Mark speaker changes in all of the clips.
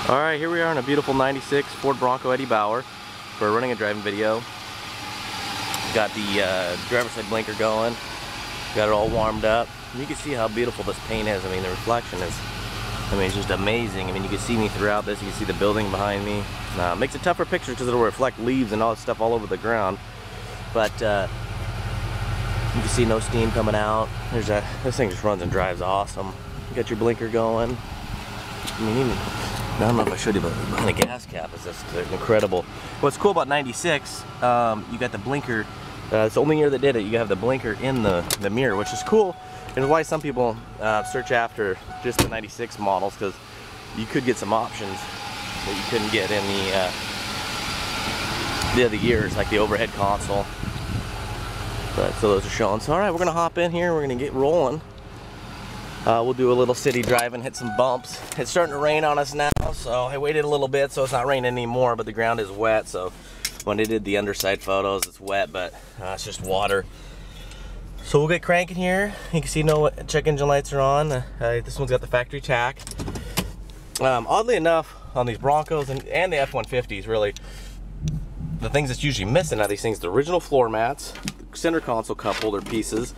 Speaker 1: Alright, here we are in a beautiful 96 Ford Bronco Eddie Bauer for a running and driving video. Got the driver's side blinker going, got it all warmed up. And you can see how beautiful this paint is. I mean, the reflection is, it's just amazing. I mean, you can see me throughout this. You can see the building behind me. Makes it tougher picture because it'll reflect leaves and all that stuff all over the ground. But you can see no steam coming out. This thing just runs and drives awesome. You got your blinker going. I mean, even, I don't know if I showed you, but behind the gas cap is just incredible. What's cool about 96, you got the blinker. It's the only year that did it. You have the blinker in the mirror, which is cool. And why some people search after just the 96 models, because you could get some options that you couldn't get in the other years, like the overhead console. But so those are showing. So all right, we're gonna hop in here. We're gonna get rolling. We'll do a little city driving, hit some bumps. It's starting to rain on us now, so I waited a little bit, so it's not raining anymore, but the ground is wet. So when I did the underside photos, it's wet, but it's just water. So we'll get cranking here. You can see no check engine lights are on. This one's got the factory tack. Oddly enough, on these Broncos and the F-150s, really, the things that's usually missing out of these things, the original floor mats, the center console cup holder pieces,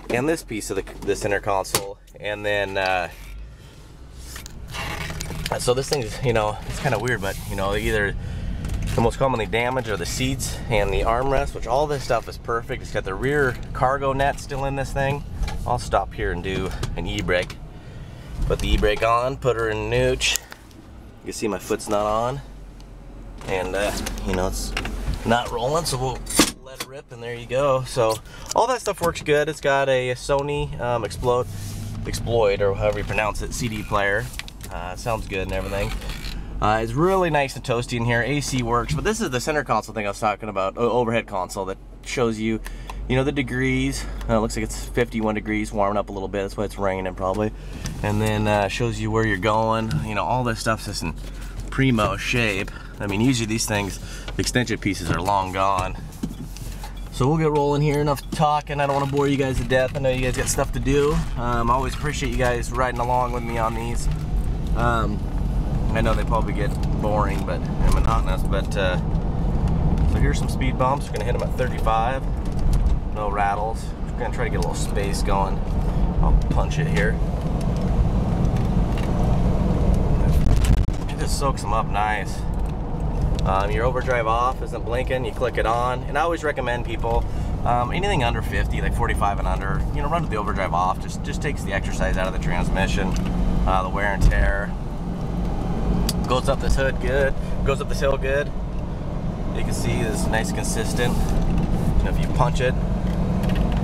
Speaker 1: and this piece of the center console. And then, so this thing is, it's kind of weird, but, either the most commonly damaged are the seats and the armrest, which all this stuff is perfect. It's got the rear cargo net still in this thing. I'll stop here and do an e-brake. Put the e-brake on, put her in neutral. You can see my foot's not on. And, it's not rolling, so we'll let it rip, and there you go. So all that stuff works good. It's got a Sony Exploit, or however you pronounce it, CD player. Sounds good and everything. It's really nice and toasty in here. AC works, but this is the center console thing I was talking about, overhead console that shows you, the degrees. It looks like it's 51 degrees, warming up a little bit. That's why it's raining probably. And then shows you where you're going. All this stuff's just in primo shape. I mean, usually these things, the extension pieces are long gone. So we'll get rolling here. Enough talking. I don't want to bore you guys to death. I know you guys got stuff to do. I always appreciate you guys riding along with me on these. I know they probably get boring and monotonous, but so here's some speed bumps. We're gonna hit them at 35. No rattles. We're gonna try to get a little space going. I'll punch it here. It just soaks them up nice. Your overdrive off isn't blinking, you click it on. And I always recommend people, anything under 50, like 45 and under, run with the overdrive off. Just takes the exercise out of the transmission, the wear and tear. Goes up this hood good, goes up this hill good. You can see this nice consistent. If you punch it,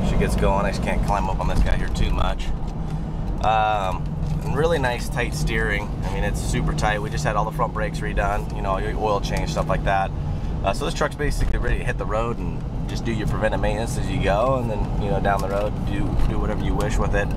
Speaker 1: she gets going. I just can't climb up on this guy here too much. And really nice tight steering. It's super tight. We just had all the front brakes redone, your oil change, stuff like that. So this truck's basically ready to hit the road and just do your preventive maintenance as you go, and then down the road do whatever you wish with it.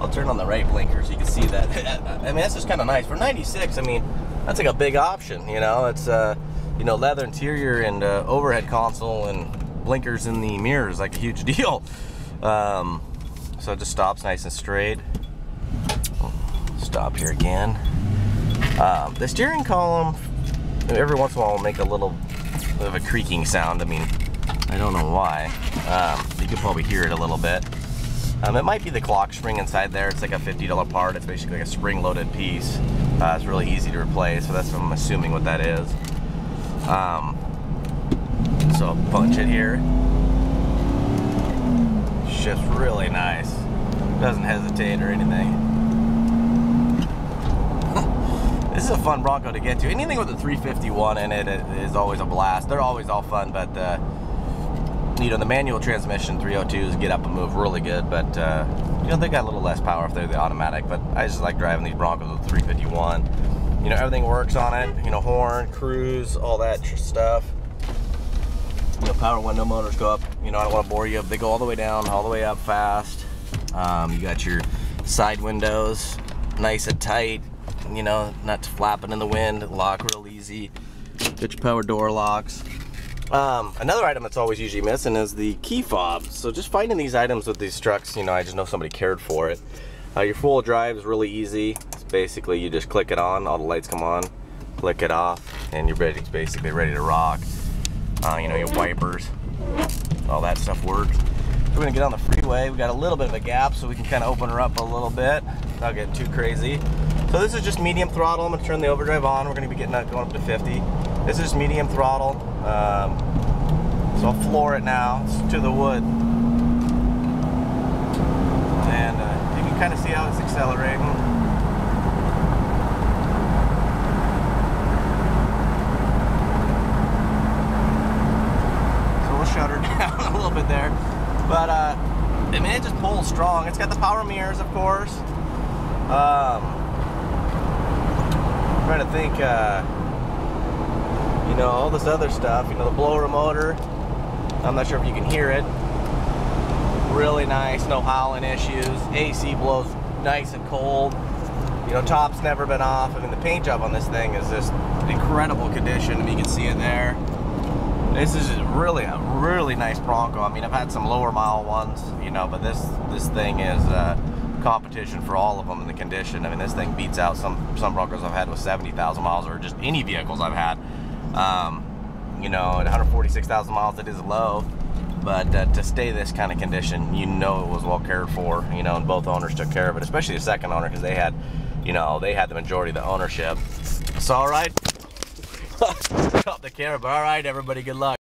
Speaker 1: I'll turn on the right blinker so you can see that. That's just kind of nice for 96. That's like a big option. It's leather interior and overhead console and blinkers in the mirrors, like a huge deal. So it just stops nice and straight. Stop here again. The steering column, every once in a while, will make a little bit of a creaking sound. I don't know why. You can probably hear it a little bit. It might be the clock spring inside there. It's like a $50 part. It's basically like a spring-loaded piece. It's really easy to replace, so that's what I'm assuming what that is. So I'll punch it here. Shifts really nice. Doesn't hesitate or anything. This is a fun Bronco to get to. Anything with a 351 in it is always a blast. They're always all fun, but the manual transmission 302s get up and move really good, but they got a little less power if they're the automatic. But I just like driving these Broncos with 351. Everything works on it. Horn, cruise, all that stuff. Power window motors go up. I don't want to bore you. They go all the way down, all the way up fast. You got your side windows, nice and tight. Not flapping in the wind. Lock real easy. Get your power door locks. Another item that's always usually missing is the key fob. So just finding these items with these trucks, I just know somebody cared for it. Your four-wheel drive is really easy. It's basically you just click it on, all the lights come on, click it off, and you're basically ready to rock. You know, your wipers, all that stuff works. We're gonna get on the freeway. We got a little bit of a gap, so we can kind of open her up a little bit, not get too crazy. So this is just medium throttle. I'm gonna turn the overdrive on. We're gonna be getting that going up to 50. This is medium throttle. So I'll floor it now. It's to the wood. And you can kind of see how it's accelerating. So we'll shut her down a little bit there. But, I mean, it just pulls strong. It's got the power mirrors, of course. I'm trying to think, you know, all this other stuff. You know, the blower motor. I'm not sure if you can hear it. Really nice, no howling issues. AC blows nice and cold. You know, top's never been off. I mean, the paint job on this thing is just incredible condition. I mean, you can see it there. This is really a really nice Bronco. I mean, I've had some lower mile ones, you know, but this thing is competition for all of them in the condition. I mean, this thing beats out some Broncos I've had with 70,000 miles, or just any vehicles I've had. You know, at 146,000 miles, it is low, but to stay this kind of condition, you know, it was well cared for, you know, and both owners took care of it, especially the second owner, because they had, you know, they had the majority of the ownership. So, all right, stop the camera, but all right, everybody, good luck.